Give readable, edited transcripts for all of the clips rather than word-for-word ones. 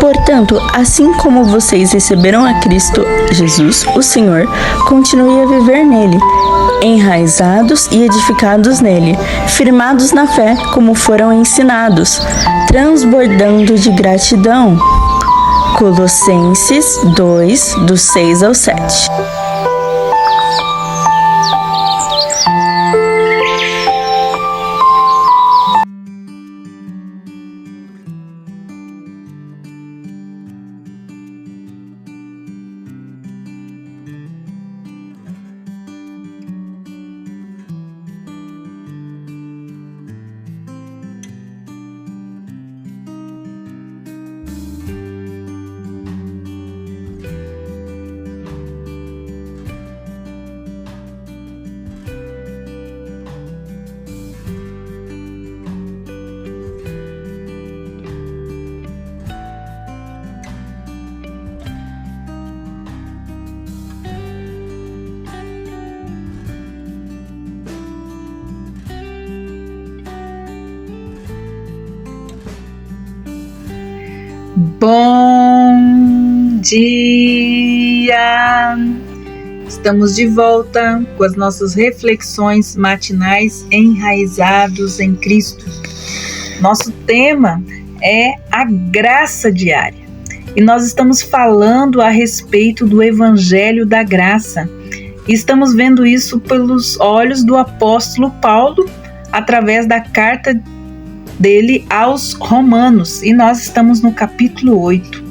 Portanto, assim como vocês receberam a Cristo Jesus, o Senhor, continue a viver nele, enraizados e edificados nele, firmados na fé como foram ensinados, transbordando de gratidão. Colossenses 2, do 6 ao 7. Bom dia! Estamos de volta com as nossas reflexões matinais enraizados em Cristo. Nosso tema é a graça diária e nós estamos falando a respeito do Evangelho da Graça. E estamos vendo isso pelos olhos do apóstolo Paulo através da carta dele aos Romanos, e nós estamos no capítulo 8.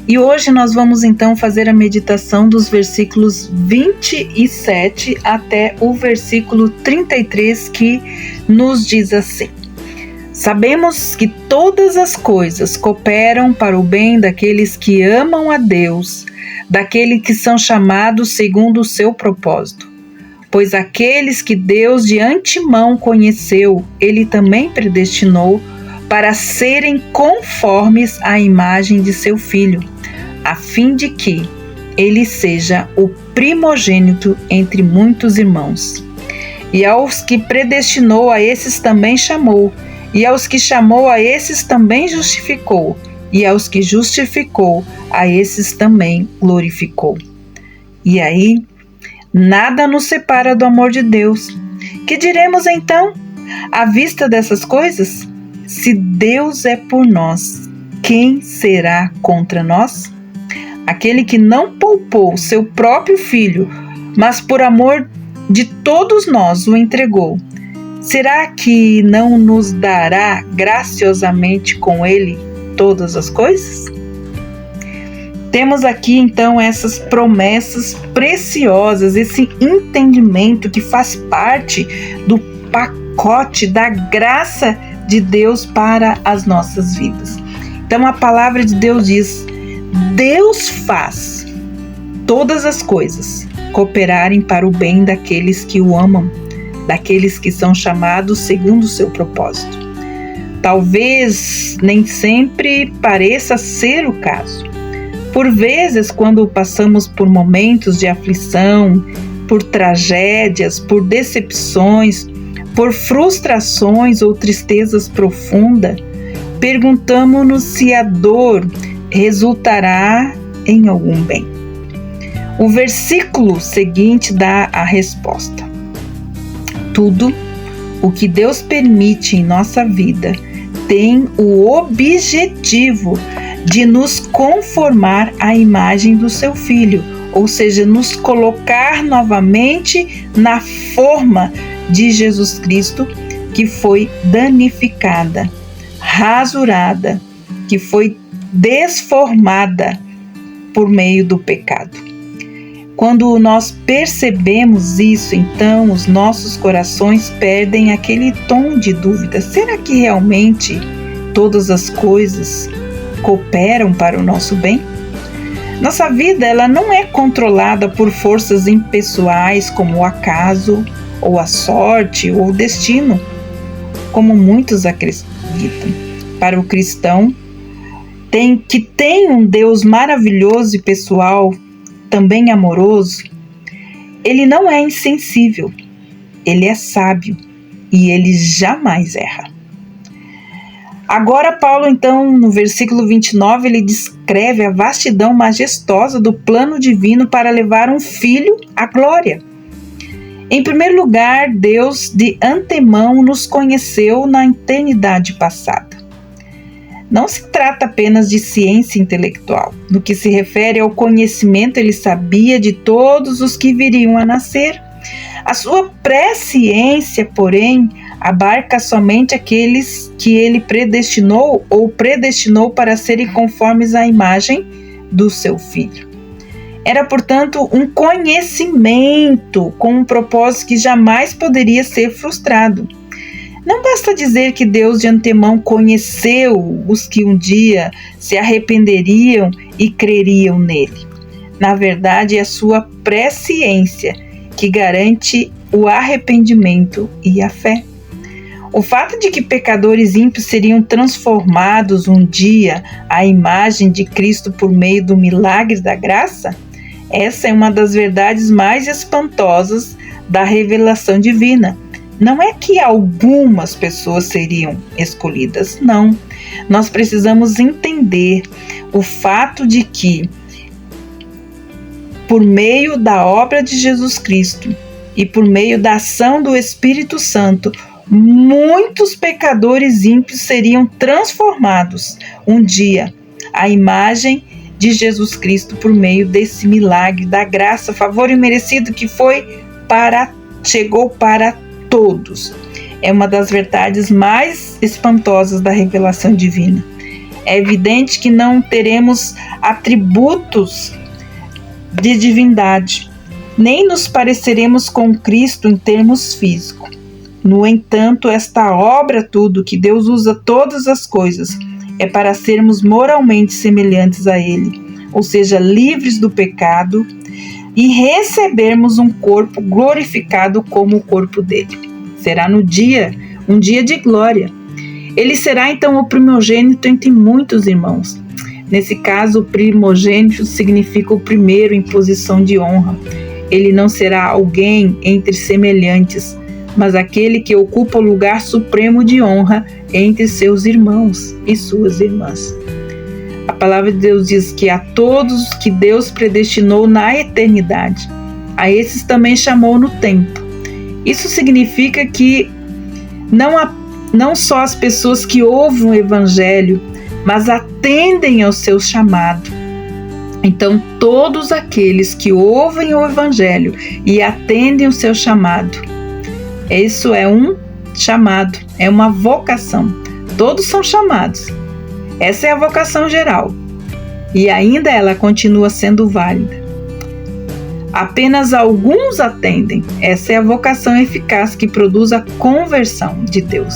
E hoje nós vamos então fazer a meditação dos versículos 27 até o versículo 33, que nos diz assim: Sabemos que todas as coisas cooperam para o bem daqueles que amam a Deus, daqueles que são chamados segundo o seu propósito. Pois aqueles que Deus de antemão conheceu, Ele também predestinou para serem conformes à imagem de seu Filho, a fim de que Ele seja o primogênito entre muitos irmãos. E aos que predestinou, a esses também chamou, e aos que chamou, a esses também justificou, e aos que justificou, a esses também glorificou. E aí, nada nos separa do amor de Deus. Que diremos então, à vista dessas coisas? Se Deus é por nós, quem será contra nós? Aquele que não poupou seu próprio Filho, mas por amor de todos nós o entregou, será que não nos dará graciosamente com ele todas as coisas? Temos aqui então essas promessas preciosas, esse entendimento que faz parte do pacote da graça de Deus para as nossas vidas. Então a palavra de Deus diz: Deus faz todas as coisas cooperarem para o bem daqueles que o amam, daqueles que são chamados segundo o seu propósito. Talvez nem sempre pareça ser o caso. Por vezes, quando passamos por momentos de aflição, por tragédias, por decepções, por frustrações ou tristezas profundas, perguntamos-nos se a dor resultará em algum bem. O versículo seguinte dá a resposta: tudo o que Deus permite em nossa vida tem o objetivo de nos conformar à imagem do seu Filho, ou seja, nos colocar novamente na forma de Jesus Cristo, que foi danificada, rasurada, que foi desformada por meio do pecado. Quando nós percebemos isso, então os nossos corações perdem aquele tom de dúvida: será que realmente todas as coisas cooperam para o nosso bem? Nossa vida, ela não é controlada por forças impessoais como o acaso, ou a sorte, ou o destino, como muitos acreditam. Para o cristão, tem um Deus maravilhoso e pessoal, também amoroso, ele não é insensível, ele é sábio e ele jamais erra. Agora Paulo, então, no versículo 29, ele descreve a vastidão majestosa do plano divino para levar um filho à glória. Em primeiro lugar, Deus de antemão nos conheceu na eternidade passada. Não se trata apenas de ciência intelectual. No que se refere ao conhecimento, ele sabia de todos os que viriam a nascer. A sua presciência, porém, abarca somente aqueles que ele predestinou ou predestinou para serem conformes à imagem do seu filho. Era, portanto, um conhecimento com um propósito que jamais poderia ser frustrado. Não basta dizer que Deus de antemão conheceu os que um dia se arrependeriam e creriam nele. Na verdade, é a sua presciência que garante o arrependimento e a fé. O fato de que pecadores ímpios seriam transformados um dia à imagem de Cristo por meio do milagre da graça, essa é uma das verdades mais espantosas da revelação divina. Não é que algumas pessoas seriam escolhidas, não. Nós precisamos entender o fato de que, por meio da obra de Jesus Cristo e por meio da ação do Espírito Santo, muitos pecadores ímpios seriam transformados um dia à imagem de Jesus Cristo por meio desse milagre da graça, favor imerecido que chegou para todos. É uma das verdades mais espantosas da revelação divina. É evidente que não teremos atributos de divindade, nem nos pareceremos com Cristo em termos físicos. No entanto, esta obra tudo, que Deus usa todas as coisas, é para sermos moralmente semelhantes a Ele, ou seja, livres do pecado e recebermos um corpo glorificado como o corpo dele. Será um dia de glória. Ele será então o primogênito entre muitos irmãos. Nesse caso, o primogênito significa o primeiro em posição de honra. Ele não será alguém entre semelhantes, mas aquele que ocupa o lugar supremo de honra entre seus irmãos e suas irmãs. A palavra de Deus diz que a todos que Deus predestinou na eternidade, a esses também chamou no tempo. Isso significa que não só as pessoas que ouvem o Evangelho, mas atendem ao seu chamado. Então, todos aqueles que ouvem o Evangelho e atendem ao seu chamado, isso é um chamado, é uma vocação. Todos são chamados. Essa é a vocação geral. E ainda ela continua sendo válida. Apenas alguns atendem. Essa é a vocação eficaz que produz a conversão de Deus.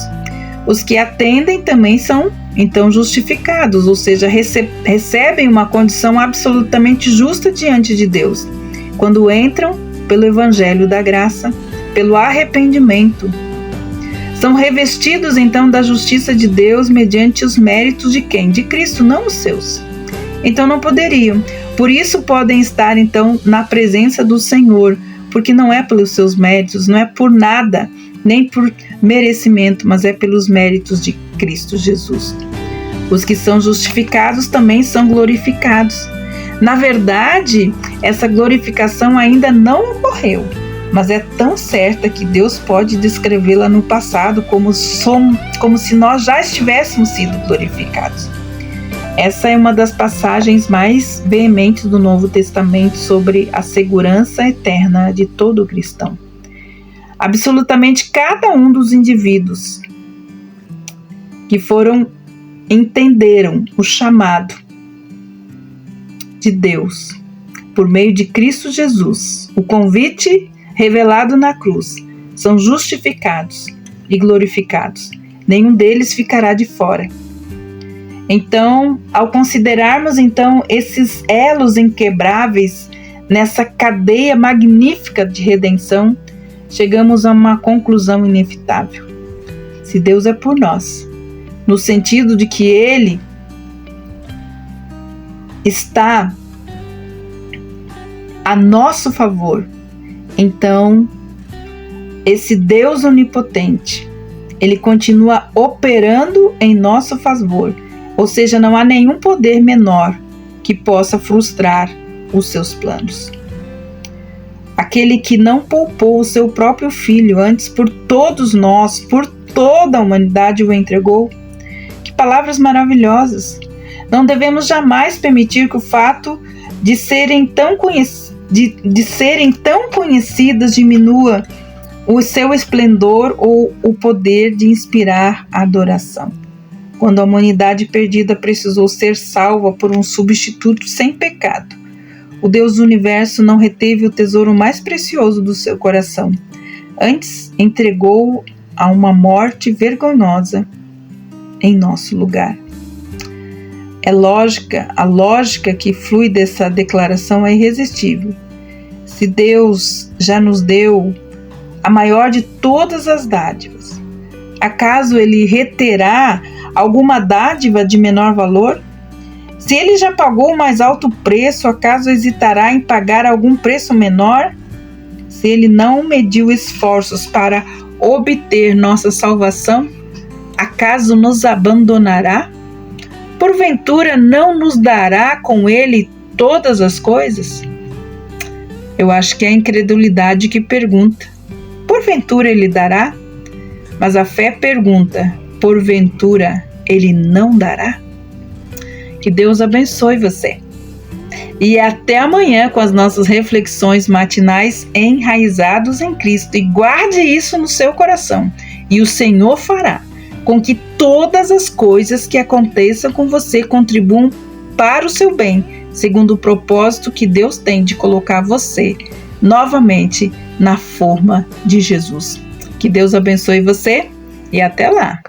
Os que atendem também são então justificados, ou seja, recebem uma condição absolutamente justa diante de Deus, quando entram pelo Evangelho da graça, pelo arrependimento. São revestidos então da justiça de Deus mediante os méritos de quem? De Cristo, não os seus. Então não poderiam. Por isso podem estar então na presença do Senhor, porque não é pelos seus méritos, não é por nada, nem por merecimento, mas é pelos méritos de Cristo Jesus. Os que são justificados também são glorificados. Na verdade, essa glorificação ainda não ocorreu, mas é tão certa que Deus pode descrevê-la no passado como se nós já estivéssemos sido glorificados. Essa é uma das passagens mais veementes do Novo Testamento sobre a segurança eterna de todo cristão. Absolutamente cada um dos indivíduos que entenderam o chamado de Deus por meio de Cristo Jesus, o convite revelado na cruz, são justificados e glorificados. Nenhum deles ficará de fora. Então, ao considerarmos então esses elos inquebráveis nessa cadeia magnífica de redenção, chegamos a uma conclusão inevitável. Se Deus é por nós, no sentido de que Ele está a nosso favor, então esse Deus onipotente, Ele continua operando em nosso favor, ou seja, não há nenhum poder menor que possa frustrar os seus planos. Aquele que não poupou o seu próprio filho, antes por todos nós, por toda a humanidade o entregou. Que palavras maravilhosas! Não devemos jamais permitir que o fato de serem tão conhecidas diminua o seu esplendor ou o poder de inspirar a adoração. Quando a humanidade perdida precisou ser salva por um substituto sem pecado, o Deus do universo não reteve o tesouro mais precioso do seu coração. Antes, entregou-o a uma morte vergonhosa em nosso lugar. A lógica que flui dessa declaração é irresistível. Se Deus já nos deu a maior de todas as dádivas, acaso Ele reterá alguma dádiva de menor valor? Se Ele já pagou o mais alto preço, acaso hesitará em pagar algum preço menor? Se Ele não mediu esforços para obter nossa salvação, acaso nos abandonará? Porventura não nos dará com Ele todas as coisas? Eu acho que é a incredulidade que pergunta: porventura Ele dará? Mas a fé pergunta: porventura Ele não dará? Que Deus abençoe você. E até amanhã com as nossas reflexões matinais enraizados em Cristo. E guarde isso no seu coração. E o Senhor fará com que todas as coisas que aconteçam com você contribuam para o seu bem, segundo o propósito que Deus tem de colocar você novamente na forma de Jesus. Que Deus abençoe você e até lá!